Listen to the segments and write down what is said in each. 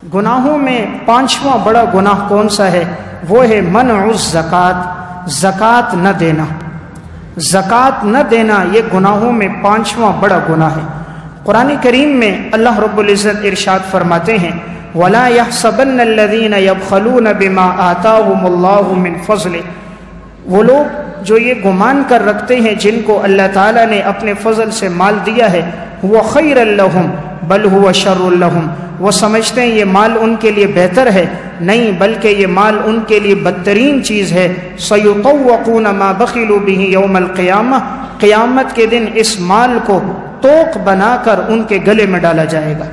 گناہوں میں پانچواں بڑا گناہ کون سا ہے؟ وہ ہے منع الزکوٰۃ، زکوٰۃ نہ دینا۔ زکوٰۃ نہ دینا یہ گناہوں میں پانچواں بڑا گناہ ہے۔ قرآن کریم میں اللہ رب العزت ارشاد فرماتے ہیں وَلَا يَحْسَبَنَّ الَّذِينَ يَبْخَلُونَ بِمَا آتَاهُمُ اللَّهُ مِنْ فَضْلِهِ، وہ لوگ جو یہ گمان کر رکھتے ہیں جن کو اللہ تعالیٰ نے اپنے فضل سے مال دیا ہے، هُوَ خَيْرًا لَهُمْ بَلْ هُوَ شَرٌّ لَهُمْ، وہ سمجھتے ہیں یہ مال ان کے لیے بہتر ہے، نہیں بلکہ یہ مال ان کے لیے بدترین چیز ہے۔ سَيُطَوَّقُونَ مَا بَخِلُوا بِهِ يَوْمَ الْقِيَامَةِ، قیامت کے دن اس مال کو توق بنا کر ان کے گلے میں ڈالا جائے گا۔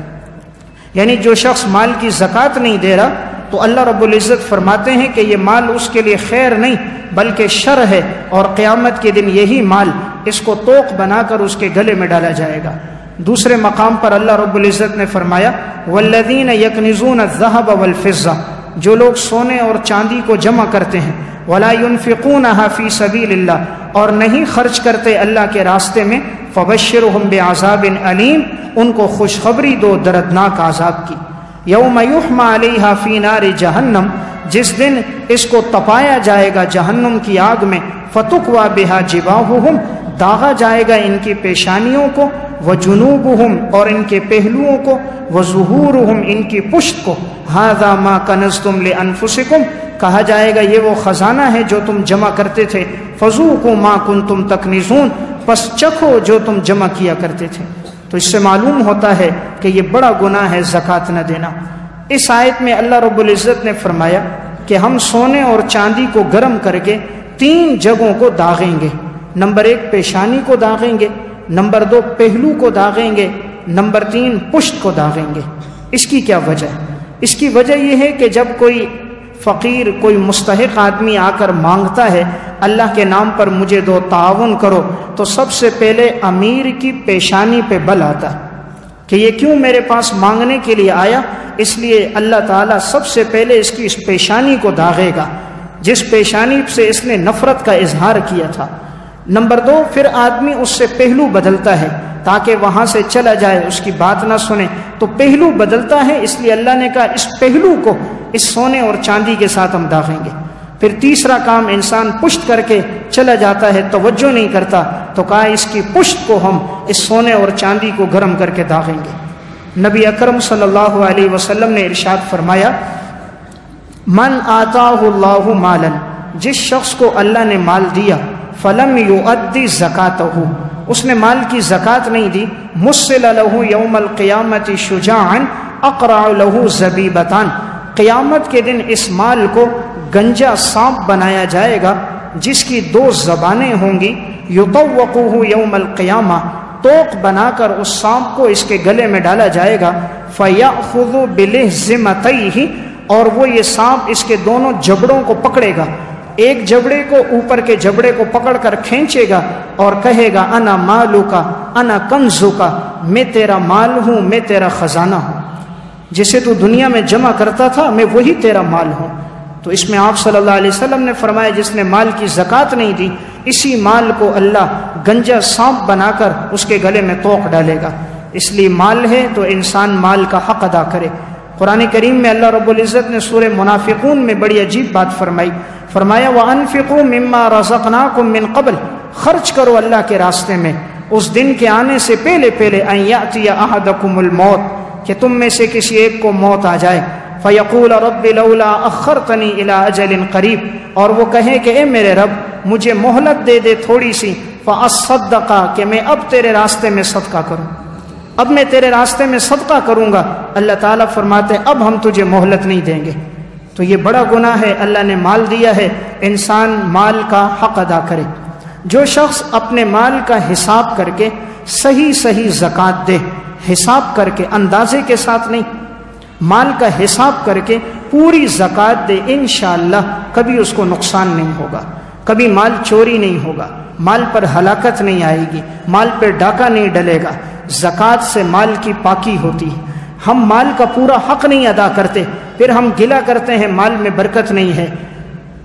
یعنی جو شخص مال کی زکوٰۃ نہیں دے رہا تو اللہ رب العزت فرماتے ہیں کہ یہ مال اس کے لیے خیر نہیں بلکہ شر ہے، اور قیامت کے دن یہی مال اس کو توق بنا کر اس کے گلے میں ڈالا جائے گا۔ دوسرے مقام پر اللہ رب العزت نے فرمایا والذین یکنزون الذہب والفضہ، جو لوگ سونے اور چاندی کو جمع کرتے ہیں، ولا ينفقونها فی سبیل اللہ، اور نہیں خرچ کرتے اللہ کے راستے میں، فبشرهم بعذاب علیم، ان کو خوشخبری دو دردناک عذاب کی۔ یوم یحمى علیہا فی نار جہنم، جس دن اس کو تپایا جائے گا جہنم کی آگ میں، فتکوی بہا جباہہم، داغا جائے گا ان کی پیشانیوں کو، وجنوبہم، اور ان کے پہلوؤں کو، وظہورہم، ان کی پشت کو، ھذا ما کنزتم لانفسکم، کہا جائے گا یہ وہ خزانہ ہے جو تم جمع کرتے تھے، فذوقوا ما کنتم تکنزون، پس چکھو جو تم جمع کیا کرتے تھے۔ تو اس سے معلوم ہوتا ہے کہ یہ بڑا گناہ ہے زکوٰۃ نہ دینا۔ اس آیت میں اللہ رب العزت نے فرمایا کہ ہم سونے اور چاندی کو گرم کر کے 3 جگہوں کو داغیں گے۔ نمبر 1 پیشانی کو داغیں گے، نمبر 2 پہلو کو داغیں گے، نمبر 3 پشت کو داغیں گے۔ اس کی کیا وجہ ہے؟ اس کی وجہ یہ ہے کہ جب کوئی فقیر، کوئی مستحق آدمی آ کر مانگتا ہے اللہ کے نام پر مجھے دو، تعاون کرو، تو سب سے پہلے امیر کی پیشانی پہ بل آتا ہے کہ یہ کیوں میرے پاس مانگنے کے لیے آیا، اس لیے اللہ تعالیٰ سب سے پہلے اس کی اس پیشانی کو داغے گا جس پیشانی سے اس نے نفرت کا اظہار کیا تھا۔ نمبر 2 پھر آدمی اس سے پہلو بدلتا ہے تاکہ وہاں سے چلا جائے، اس کی بات نہ سنے، تو پہلو بدلتا ہے، اس لیے اللہ نے کہا اس پہلو کو اس سونے اور چاندی کے ساتھ ہم داغیں گے۔ پھر تیسرا کام انسان پشت کر کے چلا جاتا ہے، توجہ نہیں کرتا، تو کہا اس کی پشت کو ہم اس سونے اور چاندی کو گرم کر کے داغیں گے۔ نبی اکرم صلی اللہ علیہ وسلم نے ارشاد فرمایا من آتاہ اللہ مالا، جس شخص کو اللہ نے مال دیا، فلم یؤدی زکاتہ، اس نے مال کی زکوٰۃ نہیں دی، مثل لہ یوم القیامت شجاعا اقرع لہ زبیبتان، قیامت کے دن اس مال کو گنجا سانپ بنایا جائے گا جس کی 2 زبانیں ہوں گی، یطوقہ یوم القیامہ، توق بنا کر اس سانپ کو اس کے گلے میں ڈالا جائے گا، فیأخذ بلہزمتیہ، اور وہ یہ سانپ اس کے دونوں جبڑوں کو پکڑے گا، ایک جبڑے کو اوپر کے جبڑے کو پکڑ کر کھینچے گا اور کہے گا انا مالک انا کنزک، میں تیرا مال ہوں، میں تیرا خزانہ ہوں، جسے تو دنیا میں جمع کرتا تھا میں وہی تیرا مال ہوں۔ تو اس میں آپ صلی اللہ علیہ وسلم نے فرمایا جس نے مال کی زکوٰۃ نہیں دی، اسی مال کو اللہ گنجا سانپ بنا کر اس کے گلے میں توق ڈالے گا۔ اس لیے مال ہے تو انسان مال کا حق ادا کرے۔ قرآن کریم میں اللہ رب العزت نے سورہ منافقون میں بڑی عجیب بات فرمایا وَأَنفِقُوا مِمَّا رَزَقْنَاكُم مِّن قَبْلِ، خرچ کرو اللہ کے راستے میں اس دن کے آنے سے پہلے أَن يَأْتِيَ أَحَدَكُمُ الْمَوْتُ، کہ تم میں سے کسی ایک کو موت آ جائے، فَيَقُولَ رَبِّ لَوْلَا أَخَّرْتَنِي إِلَىٰ أَجَلٍ قَرِيبٍ، اور وہ کہے کہ اے میرے رب مجھے مہلت دے دے تھوڑی سی، فَأَصَّدَّقَ، کہ میں اب تیرے راستے میں صدقہ کروں، اب میں تیرے راستے میں صدقہ کروں گا۔ اللہ تعالیٰ فرماتے اب ہم تجھے مہلت نہیں دیں گے۔ تو یہ بڑا گناہ ہے، اللہ نے مال دیا ہے، انسان مال کا حق ادا کرے۔ جو شخص اپنے مال کا حساب کر کے صحیح زکوٰۃ دے، حساب کر کے، اندازے کے ساتھ نہیں، مال کا حساب کر کے پوری زکوٰۃ دے، انشاءاللہ کبھی اس کو نقصان نہیں ہوگا، کبھی مال چوری نہیں ہوگا، مال پر ہلاکت نہیں آئے گی، مال پر ڈاکہ نہیں ڈلے گا۔ زکوٰۃ سے مال کی پاکی ہوتی ہے۔ ہم مال کا پورا حق نہیں ادا کرتے، پھر ہم گلہ کرتے ہیں مال میں برکت نہیں ہے،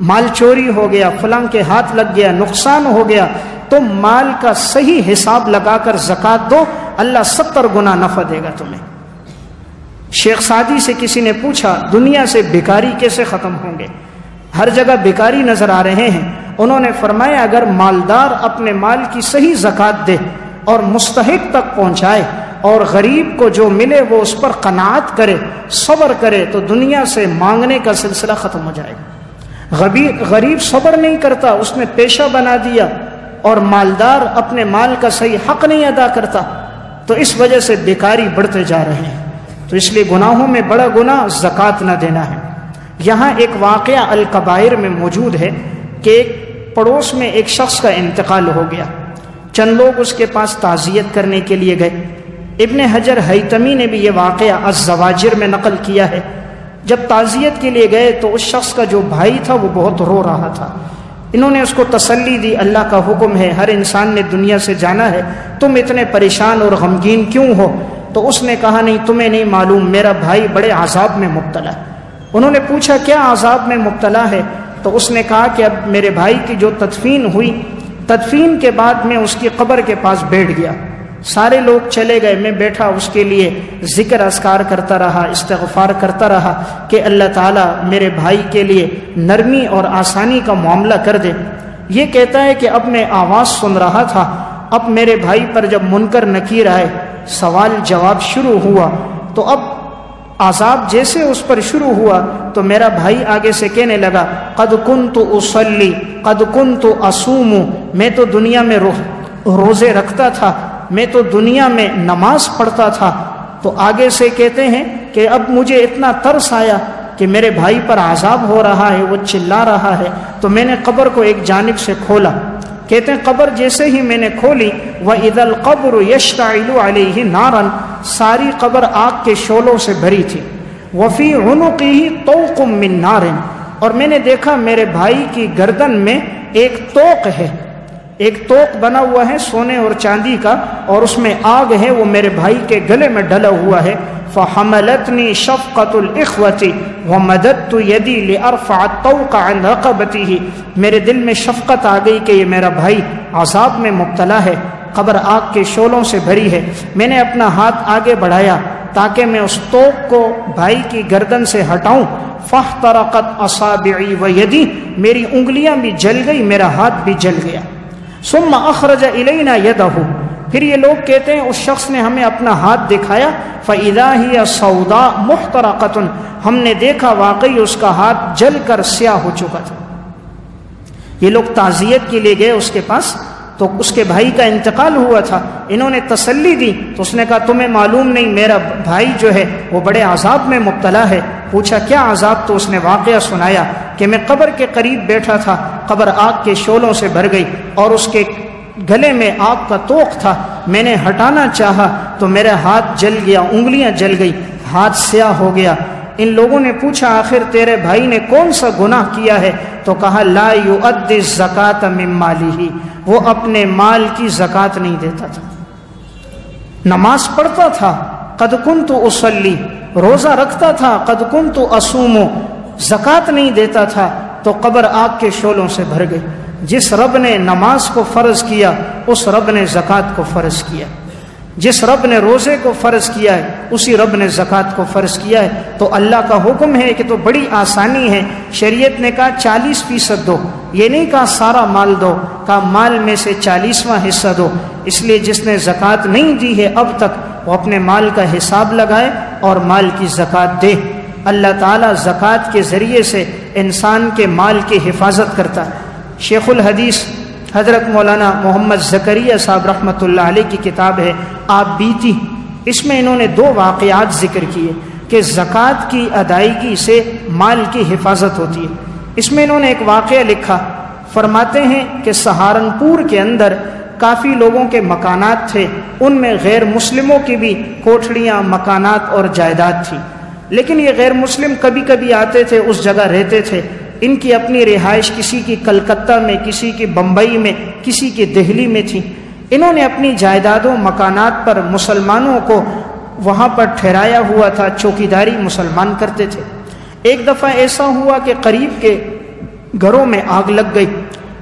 مال چوری ہو گیا، فلاں کے ہاتھ لگ گیا، نقصان ہو گیا، تو مال کا صحیح حساب لگا کر زکوٰۃ دو، اللہ 70 گنا نفع دے گا تمہیں۔ شیخ سعدی سے کسی نے پوچھا دنیا سے بیکاری کیسے ختم ہوں گے، ہر جگہ بیکاری نظر آ رہے ہیں۔ انہوں نے فرمایا اگر مالدار اپنے مال کی صحیح زکوٰۃ دے اور مستحق تک پہنچائے اور غریب کو جو ملے وہ اس پر قناعت کرے، صبر کرے، تو دنیا سے مانگنے کا سلسلہ ختم ہو جائے گا۔ غریب صبر نہیں کرتا، اس نے پیشہ بنا دیا، اور مالدار اپنے مال کا صحیح حق نہیں ادا کرتا، تو اس وجہ سے بیکاری بڑھتے جا رہے ہیں۔ تو اس لیے گناہوں میں بڑا گناہ زکوٰۃ نہ دینا ہے۔ یہاں ایک واقعہ الکبائر میں موجود ہے کہ ایک پڑوس میں ایک شخص کا انتقال ہو گیا، چند لوگ اس کے پاس تعزیت کرنے کے لیے گئے۔ ابن حجر ہیتمی نے بھی یہ واقعہ الزواجر میں نقل کیا ہے۔ جب تعزیت کے لیے گئے تو اس شخص کا جو بھائی تھا وہ بہت رو رہا تھا۔ انہوں نے اس کو تسلی دی، اللہ کا حکم ہے، ہر انسان نے دنیا سے جانا ہے، تم اتنے پریشان اور غمگین کیوں ہو؟ تو اس نے کہا نہیں، تمہیں نہیں معلوم، میرا بھائی بڑے عذاب میں مبتلا ہے۔ انہوں نے پوچھا کیا عذاب میں مبتلا ہے؟ تو اس نے کہا کہ اب میرے بھائی کی جو تدفین ہوئی، تدفین کے بعد میں اس کی قبر کے پاس بیٹھ گیا، سارے لوگ چلے گئے، میں بیٹھا اس کے لیے ذکر اذکار کرتا رہا، استغفار کرتا رہا کہ اللہ تعالیٰ میرے بھائی کے لیے نرمی اور آسانی کا معاملہ کر دے۔ یہ کہتا ہے کہ اب میں آواز سن رہا تھا، اب میرے بھائی پر جب منکر نکیر آئے، سوال جواب شروع ہوا، تو اب عذاب جیسے اس پر شروع ہوا تو میرا بھائی آگے سے کہنے لگا قد کنت اصلی قد کنت اصوم، میں تو دنیا میں روزے رکھتا تھا، میں تو دنیا میں نماز پڑھتا تھا۔ تو آگے سے کہتے ہیں کہ اب مجھے اتنا ترس آیا کہ میرے بھائی پر عذاب ہو رہا ہے، وہ چلا رہا ہے، تو میں نے قبر کو ایک جانب سے کھولا۔ کہتے ہیں قبر جیسے ہی میں نے کھولی، وَإِذَا الْقَبْرُ يَشْتَعِلُ عَلَيْهِ نَارًا، ساری قبر آگ کے شعلوں سے بھری تھی۔ وَفِي عُنُقِهِ طَوْقٌ مِّن نَارٍ، اور میں نے دیکھا میرے بھائی کی گردن میں ایک طوق ہے، ایک طوق بنا ہوا ہے سونے اور چاندی کا، اور اس میں آگ ہے، وہ میرے بھائی کے گلے میں ڈلا ہوا ہے۔ فَحَمَلَتْنِي شَفْقَةُ الْإِخْوَةِ وَمَدَدْتُ يَدِي لِأَرْفَعَ الطَّوْقَ عَنْ رَقَبَتِهِ، میرے دل میں شفقت آ گئی کہ یہ میرا بھائی عذاب میں مبتلا ہے، قبر آگ کے شعلوں سے بھری ہے۔ میں نے اپنا ہاتھ آگے بڑھایا تاکہ میں اس طوق کو بھائی کی گردن سے ہٹاؤں۔ فَاحْتَرَقَتْ أَصَابِعِي وَيَدِي، میری انگلیاں بھی جل گئی، میرا ہاتھ بھی جل گیا۔ ثم اخرج الینا یدہ، پھر یہ لوگ کہتے ہیں اس شخص نے ہمیں اپنا ہاتھ دکھایا، فاذا ہی سوداء محترقۃ، ہم نے دیکھا واقعی اس کا ہاتھ جل کر سیاہ ہو چکا تھا۔ یہ لوگ تعزیت کے لیے گئے اس کے پاس، تو اس کے بھائی کا انتقال ہوا تھا، انہوں نے تسلی دی تو اس نے کہا تمہیں معلوم نہیں، میرا بھائی جو ہے وہ بڑے عذاب میں مبتلا ہے۔ پوچھا کیا عذاب؟ تو اس نے واقعہ سنایا کہ میں قبر کے قریب بیٹھا تھا، قبر آگ کے شعلوں سے بھر گئی اور اس کے گلے میں آگ کا طوق تھا، میں نے ہٹانا چاہا تو میرا ہاتھ جل گیا، انگلیاں جل گئی، ہاتھ سیاہ ہو گیا۔ ان لوگوں نے پوچھا آخر تیرے بھائی نے کون سا گناہ کیا ہے؟ تو کہا لا یؤدی الزکاۃ من مالہ، وہ اپنے مال کی زکوٰۃ نہیں دیتا تھا، نماز پڑھتا تھا، قد کنت اصلی، روزہ رکھتا تھا، قد کنت اصوم، زکوٰۃ نہیں دیتا تھا، تو قبر آگ کے شعلوں سے بھر گئی۔ جس رب نے نماز کو فرض کیا اس رب نے زکوٰۃ کو فرض کیا، جس رب نے روزے کو فرض کیا ہے اسی رب نے زکوٰۃ کو فرض کیا ہے۔ تو اللہ کا حکم ہے کہ تو بڑی آسانی ہے، شریعت نے کہا 40% دو، یہ نہیں کہا سارا مال دو، کہا مال میں سے 40واں حصہ دو۔ اس لیے جس نے زکوٰۃ نہیں دی ہے اب تک، وہ اپنے مال کا حساب لگائے اور مال کی زکوٰۃ دے۔ اللہ تعالیٰ زکوٰۃ کے ذریعے سے انسان کے مال کی حفاظت کرتا ہے۔ شیخ الحدیث حضرت مولانا محمد زکریا صاحب رحمۃ اللہ علیہ کی کتاب ہے آپ بیتی، اس میں انہوں نے 2 واقعات ذکر کیے کہ زکوٰۃ کی ادائیگی سے مال کی حفاظت ہوتی ہے۔ اس میں انہوں نے ایک واقعہ لکھا، فرماتے ہیں کہ سہارنپور کے اندر کافی لوگوں کے مکانات تھے، ان میں غیر مسلموں کی بھی کوٹھڑیاں، مکانات اور جائیداد تھی، لیکن یہ غیر مسلم کبھی کبھی آتے تھے، اس جگہ رہتے تھے۔ ان کی اپنی رہائش کسی کی کلکتہ میں، کسی کی بمبئی میں، کسی کی دہلی میں تھی۔ انہوں نے اپنی جائیدادوں، مکانات پر مسلمانوں کو وہاں پر ٹھہرایا ہوا تھا، چوکیداری مسلمان کرتے تھے۔ ایک دفعہ ایسا ہوا کہ قریب کے گھروں میں آگ لگ گئی۔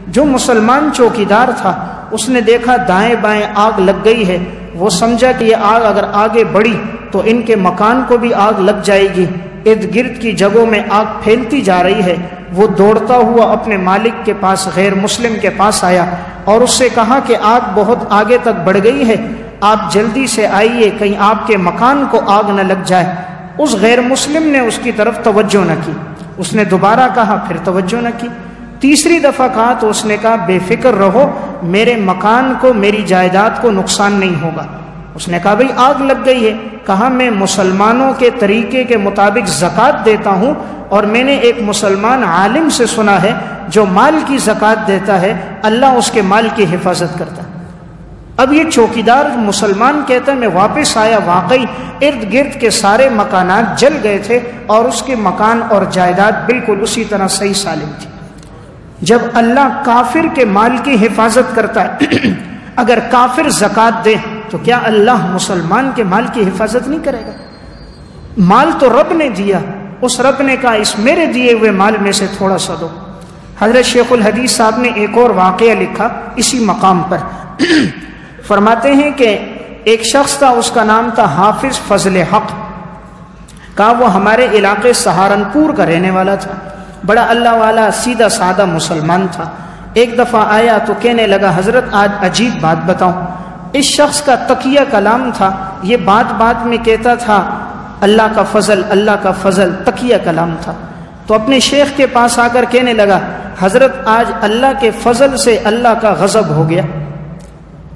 جو مسلمان چوکیدار تھا اس نے دیکھا دائیں بائیں آگ لگ گئی ہے، وہ سمجھا کہ یہ آگ اگر آگے بڑھی تو ان کے مکان کو بھی آگ لگ جائے گی، ارد گرد کی جگہوں میں آگ پھیلتی جا رہی ہے۔ وہ دوڑتا ہوا اپنے مالک کے پاس، غیر مسلم کے پاس آیا اور اس سے کہا کہ آگ بہت آگے تک بڑھ گئی ہے، آپ جلدی سے آئیے، کہیں آپ کے مکان کو آگ نہ لگ جائے۔ اس غیر مسلم نے اس کی طرف توجہ نہ کی، اس نے دوبارہ کہا، پھر توجہ نہ کی، تیسری دفعہ کہا تو اس نے کہا بے فکر رہو، میرے مکان کو، میری جائیداد کو نقصان نہیں ہوگا۔ اس نے کہا بھئی آگ لگ گئی ہے، کہا میں مسلمانوں کے طریقے کے مطابق زکوٰۃ دیتا ہوں، اور میں نے ایک مسلمان عالم سے سنا ہے جو مال کی زکوٰۃ دیتا ہے اللہ اس کے مال کی حفاظت کرتا ہے۔ اب یہ چوکیدار مسلمان کہتا ہے میں واپس آیا، واقعی ارد گرد کے سارے مکانات جل گئے تھے اور اس کے مکان اور جائیداد بالکل اسی طرح صحیح سالم تھی۔ جب اللہ کافر کے مال کی حفاظت کرتا ہے، اگر کافر زکوٰۃ دے تو کیا اللہ مسلمان کے مال کی حفاظت نہیں کرے گا؟ مال تو رب نے دیا، اس رب نے کہا اس میرے دیے ہوئے مال میں سے تھوڑا سا دو۔ حضرت شیخ الحدیث صاحب نے ایک اور واقعہ لکھا اسی مقام پر، فرماتے ہیں کہ ایک شخص تھا، اس کا نام تھا حافظ فضل حق، کہا وہ ہمارے علاقے سہارنپور کا رہنے والا تھا، بڑا اللہ والا سیدھا سادہ مسلمان تھا۔ ایک دفعہ آیا تو کہنے لگا حضرت آج عجیب بات بتاؤں۔ اس شخص کا تقیہ کلام تھا، یہ بات بات میں کہتا تھا اللہ کا فضل، اللہ کا فضل، تقیہ کلام تھا۔ تو اپنے شیخ کے پاس آ کر کہنے لگا حضرت آج اللہ کے فضل سے اللہ کا غضب ہو گیا۔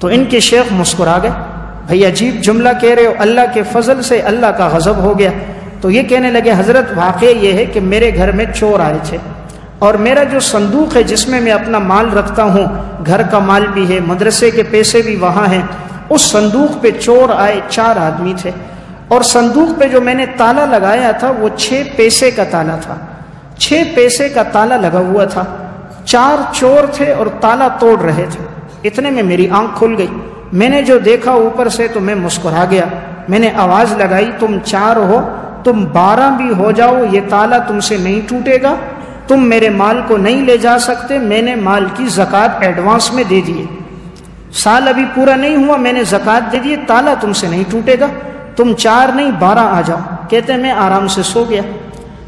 تو ان کے شیخ مسکرا گئے، بھئی عجیب جملہ کہہ رہے ہو، اللہ کے فضل سے اللہ کا غضب ہو گیا۔ تو یہ کہنے لگے حضرت واقعہ یہ ہے کہ میرے گھر میں چور آئے تھے، اور میرا جو صندوق ہے جس میں میں اپنا مال رکھتا ہوں، گھر کا مال بھی ہے، مدرسے کے پیسے بھی وہاں ہیں، اس صندوق پہ چور آئے، 4 آدمی تھے، اور صندوق پہ جو میں نے تالا لگایا تھا وہ 6 پیسے کا تالا تھا، 6 پیسے کا تالا لگا ہوا تھا، 4 چور تھے اور تالا توڑ رہے تھے۔ اتنے میں میری آنکھ کھل گئی، میں نے جو دیکھا اوپر سے تو میں مسکرا گیا، میں نے آواز لگائی تم 4 ہو، تم 12 بھی ہو جاؤ یہ تالا تم سے نہیں ٹوٹے گا، تم میرے مال کو نہیں لے جا سکتے، میں نے مال کی زکوٰۃ ایڈوانس میں دے دیے، سال ابھی پورا نہیں ہوا میں نے زکوٰۃ دے دی، تالا تم سے نہیں ٹوٹے گا، تم 4 نہیں 12 آ جاؤ۔ کہتے میں آرام سے سو گیا،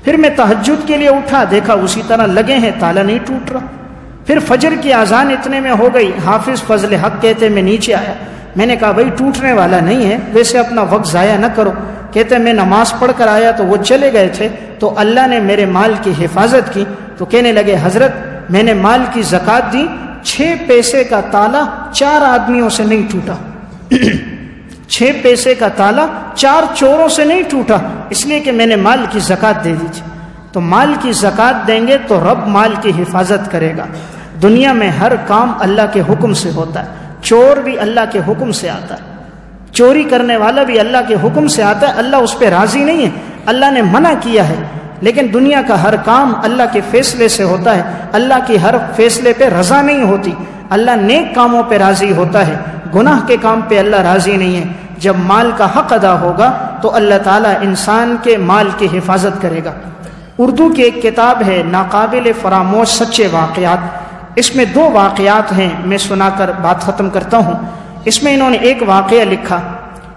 پھر میں تہجد کے لیے اٹھا، دیکھا اسی طرح لگے ہیں، تالا نہیں ٹوٹ رہا۔ پھر فجر کی اذان اتنے میں ہو گئی، حافظ فضل حق کہتے میں نیچے آیا، میں نے کہا بھائی ٹوٹنے والا نہیں ہے، ویسے اپنا وقت ضائع نہ کرو۔ کہتے میں نماز پڑھ کر آیا تو وہ چلے گئے تھے، تو اللہ نے میرے مال کی حفاظت کی۔ تو کہنے لگے حضرت میں نے مال کی زکوٰۃ دی، 6 پیسے کا تالا 4 آدمیوں سے نہیں ٹوٹا، 6 پیسے کا تالا 4 چوروں سے نہیں ٹوٹا، اس لیے کہ میں نے مال کی زکوٰۃ دے دی تھی۔ تو مال کی زکوٰۃ دیں گے تو رب مال کی حفاظت کرے گا۔ دنیا میں ہر کام اللہ کے حکم سے ہوتا ہے، چور بھی اللہ کے حکم سے آتا ہے، چوری کرنے والا بھی اللہ کے حکم سے آتا ہے، اللہ اس پہ راضی نہیں ہے، اللہ نے منع کیا ہے، لیکن دنیا کا ہر کام اللہ کے فیصلے سے ہوتا ہے، اللہ کی ہر فیصلے پہ رضا نہیں ہوتی، اللہ نیک کاموں پہ راضی ہوتا ہے، گناہ کے کام پہ اللہ راضی نہیں ہے۔ جب مال کا حق ادا ہوگا تو اللہ تعالیٰ انسان کے مال کی حفاظت کرے گا۔ اردو کی ایک کتاب ہے ناقابل فراموش سچے واقعات، اس میں 2 واقعات ہیں، میں سنا کر بات ختم کرتا ہوں۔ اس میں انہوں نے ایک واقعہ لکھا،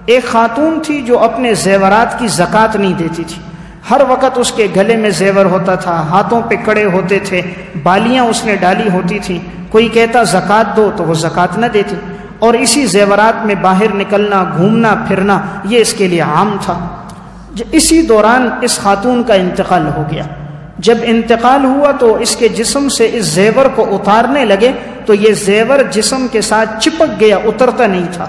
ایک خاتون تھی جو اپنے زیورات کی زکوٰۃ نہیں دیتی تھی، ہر وقت اس کے گلے میں زیور ہوتا تھا، ہاتھوں پہ کڑے ہوتے تھے، بالیاں اس نے ڈالی ہوتی تھیں، کوئی کہتا زکوٰۃ دو تو وہ زکوٰۃ نہ دیتی، اور اسی زیورات میں باہر نکلنا، گھومنا پھرنا یہ اس کے لیے عام تھا۔ اسی دوران اس خاتون کا انتقال ہو گیا۔ جب انتقال ہوا تو اس کے جسم سے اس زیور کو اتارنے لگے تو یہ زیور جسم کے ساتھ چپک گیا، اترتا نہیں تھا،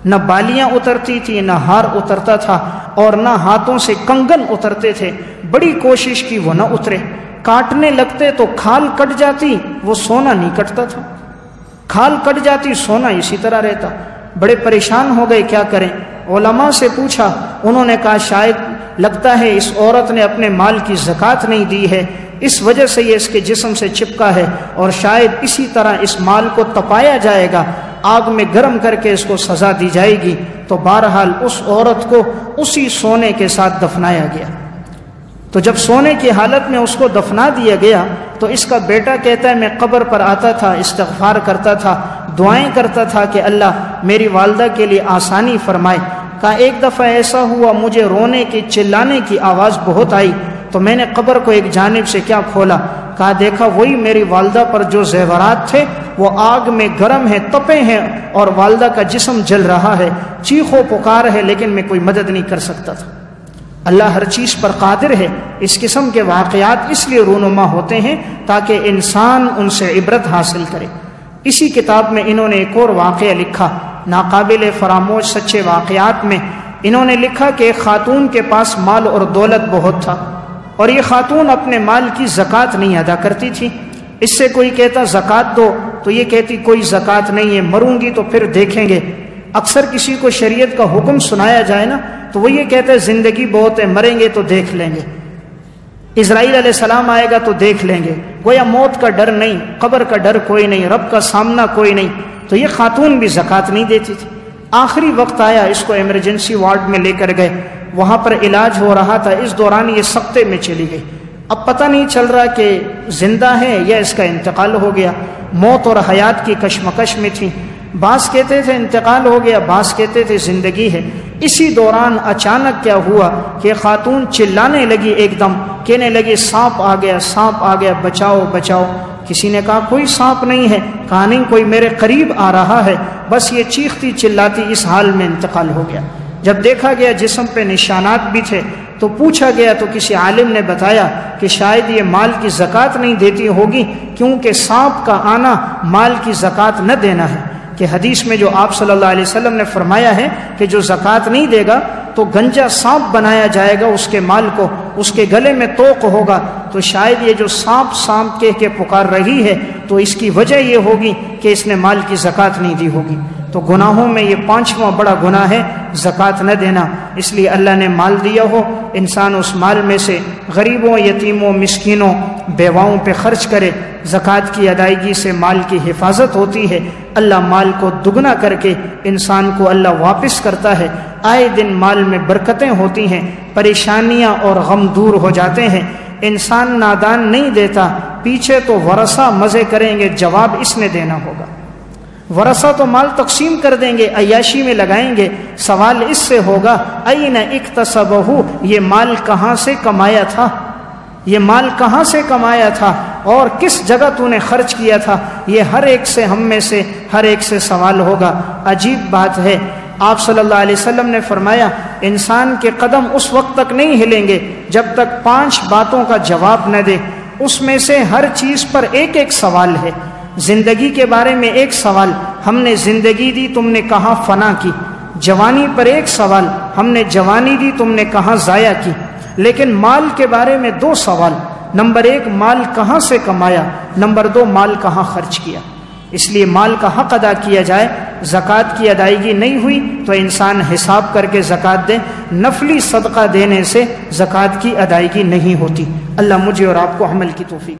نہ بالیاں اترتی تھی، نہ ہار اترتا تھا، اور نہ ہاتھوں سے کنگن اترتے تھے۔ بڑی کوشش کی وہ نہ اترے، کاٹنے لگتے تو کھال کٹ جاتی، وہ سونا نہیں کٹتا تھا، کھال کٹ جاتی سونا اسی طرح رہتا۔ بڑے پریشان ہو گئے، کیا کریں؟ علماء سے پوچھا، انہوں نے کہا شاید لگتا ہے اس عورت نے اپنے مال کی زکوٰۃ نہیں دی ہے، اس وجہ سے یہ اس کے جسم سے چپکا ہے، اور شاید اسی طرح اس مال کو تپایا جائے گا، آگ میں گرم کر کے اس کو سزا دی جائے گی۔ تو بہرحال اس عورت کو اسی سونے کے ساتھ دفنایا گیا۔ تو جب سونے کی حالت میں اس کو دفنا دیا گیا تو اس کا بیٹا کہتا ہے میں قبر پر آتا تھا، استغفار کرتا تھا، دعائیں کرتا تھا کہ اللہ میری والدہ کے لیے آسانی فرمائے۔ کہا ایک دفعہ ایسا ہوا مجھے رونے کی چلانے کی آواز بہت آئی تو میں نے قبر کو ایک جانب سے کیا کھولا، کہا دیکھا وہی میری والدہ پر جو زیورات تھے وہ آگ میں گرم ہیں، تپے ہیں اور والدہ کا جسم جل رہا ہے، چیخ و پکار ہے، لیکن میں کوئی مدد نہیں کر سکتا تھا۔ اللہ ہر چیز پر قادر ہے۔ اس قسم کے واقعات اس لیے رونما ہوتے ہیں تاکہ انسان ان سے عبرت حاصل کرے۔ اسی کتاب میں انہوں نے ایک اور واقعہ لکھا، ناقابل فراموش سچے واقعات میں انہوں نے لکھا کہ ایک خاتون کے پاس مال اور دولت بہت تھا، اور یہ خاتون اپنے مال کی زکوٰۃ نہیں ادا کرتی تھی۔ اس سے کوئی کہتا زکوٰۃ دو تو یہ کہتی کوئی زکوٰۃ نہیں ہے، مروں گی تو پھر دیکھیں گے۔ اکثر کسی کو شریعت کا حکم سنایا جائے نا تو وہ یہ کہتا ہے زندگی بہت ہے، مریں گے تو دیکھ لیں گے، اسرائیل علیہ السلام آئے گا تو دیکھ لیں گے، گویا موت کا ڈر نہیں، قبر کا ڈر کوئی نہیں، رب کا سامنا کوئی نہیں۔ تو یہ خاتون بھی زکوٰۃ نہیں دیتی تھی۔ آخری وقت آیا، اس کو ایمرجنسی وارڈ میں لے کر گئے، وہاں پر علاج ہو رہا تھا، اس دوران یہ سکتے میں چلی گئی۔ اب پتہ نہیں چل رہا کہ زندہ ہے یا اس کا انتقال ہو گیا، موت اور حیات کی کشمکش میں تھی۔ بعض کہتے تھے انتقال ہو گیا، بعض کہتے تھے زندگی ہے۔ اسی دوران اچانک کیا ہوا کہ خاتون چلانے لگی، ایک دم کہنے لگی سانپ آ گیا، سانپ آ گیا، بچاؤ بچاؤ۔ کسی نے کہا کوئی سانپ نہیں ہے، کہا نہیں کوئی میرے قریب آ رہا ہے۔ بس یہ چیختی چلاتی اس حال میں انتقال ہو گیا۔ جب دیکھا گیا جسم پہ نشانات بھی تھے تو پوچھا گیا تو کسی عالم نے بتایا کہ شاید یہ مال کی زکوٰۃ نہیں دیتی ہوگی، کیونکہ سانپ کا آنا مال کی زکوٰۃ نہ دینا ہے۔ کہ حدیث میں جو آپ صلی اللہ علیہ وسلم نے فرمایا ہے کہ جو زکوٰۃ نہیں دے گا تو گنجا سانپ بنایا جائے گا اس کے مال کو، اس کے گلے میں توق ہوگا۔ تو شاید یہ جو سانپ سانپ کہہ کے پکار رہی ہے تو اس کی وجہ یہ ہوگی کہ اس نے مال کی زکوٰۃ نہیں دی ہوگی۔ تو گناہوں میں یہ 5واں بڑا گناہ ہے زکوٰۃ نہ دینا۔ اس لیے اللہ نے مال دیا ہو، انسان اس مال میں سے غریبوں، یتیموں، مسکینوں، بیواؤں پہ خرچ کرے۔ زکوٰۃ کی ادائیگی سے مال کی حفاظت ہوتی ہے، اللہ مال کو دگنا کر کے انسان کو اللہ واپس کرتا ہے۔ آئے دن مال میں برکتیں ہوتی ہیں، پریشانیاں اور غم دور ہو جاتے ہیں۔ انسان نادان نہیں دیتا، پیچھے تو ورثہ مزے کریں گے، جواب اس نے دینا ہوگا۔ ورثہ تو مال تقسیم کر دیں گے، عیاشی میں لگائیں گے، سوال اس سے ہوگا این اکتسبہ، یہ مال کہاں سے کمایا تھا، یہ مال کہاں سے کمایا تھا اور کس جگہ تو نے خرچ کیا تھا۔ یہ ہر ایک سے، ہم میں سے ہر ایک سے سوال ہوگا۔ عجیب بات ہے، آپ صلی اللہ علیہ وسلم نے فرمایا انسان کے قدم اس وقت تک نہیں ہلیں گے جب تک 5 باتوں کا جواب نہ دے۔ اس میں سے ہر چیز پر ایک ایک سوال ہے۔ زندگی کے بارے میں ایک سوال، ہم نے زندگی دی تم نے کہاں فنا کی۔ جوانی پر ایک سوال، ہم نے جوانی دی تم نے کہاں ضائع کی۔ لیکن مال کے بارے میں 2 سوال، نمبر 1 مال کہاں سے کمایا، نمبر 2 مال کہاں خرچ کیا۔ اس لیے مال کا حق ادا کیا جائے۔ زکوٰۃ کی ادائیگی نہیں ہوئی تو انسان حساب کر کے زکوٰۃ دے، نفلی صدقہ دینے سے زکوٰۃ کی ادائیگی نہیں ہوتی۔ اللہ مجھے اور آپ کو عمل کی توفیق